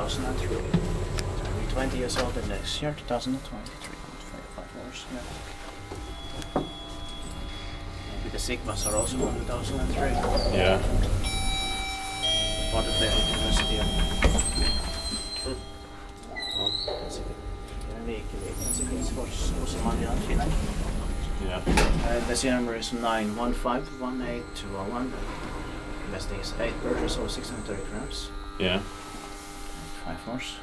2003. Turning 20 years old in next year, 2023. 5 hours, yeah. Maybe the Sigmas are also from 2003. Yeah. Part of their university. Viikki, Finland. Yeah. The serial number is 9151821. Investing is 8 burgers or 630 grams. Yeah. 5 horse.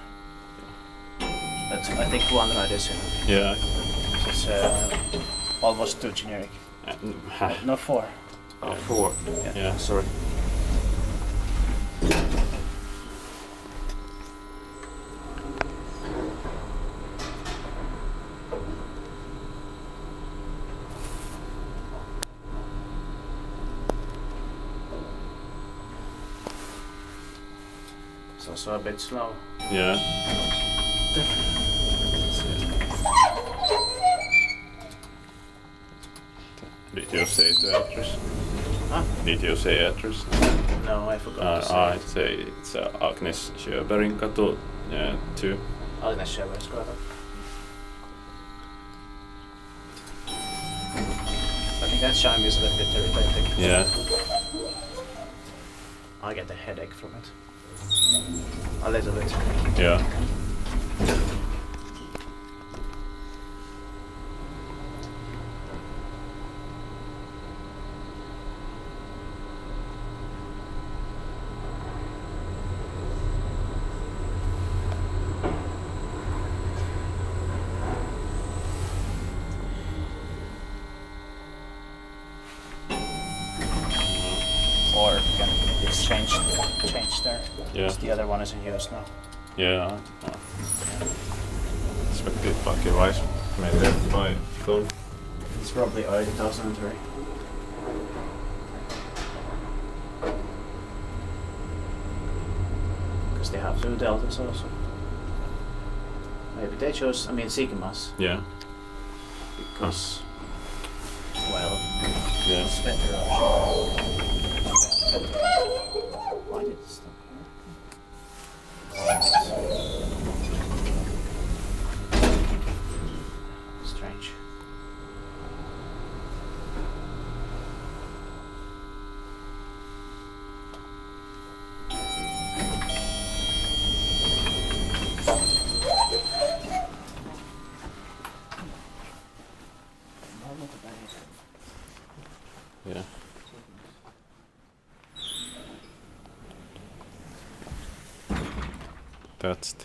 But I think one ride is enough. Yeah. It's almost too generic. No, 4. Oh, 4. Yeah, sorry. It's also a bit slow. Yeah. Did you say the address? Huh? Did you say address? No, I forgot to say. I'd say it's Agnes Sjöbergin katu 2. Agnes Sjöbergin katu. I think that chime is a little bit irritating. Yeah. I get a headache from it. A little bit. Yeah. Or can it's changed there. Yeah. The other one is in use now. Yeah. Expected fucking wise made that by phone. It's probably early 2003. Because they have 2 deltas also. Maybe they chose, Sigmas. Yeah. Because, well, Yeah. it's better option. Why did it stop here? Strange. Yeah. That's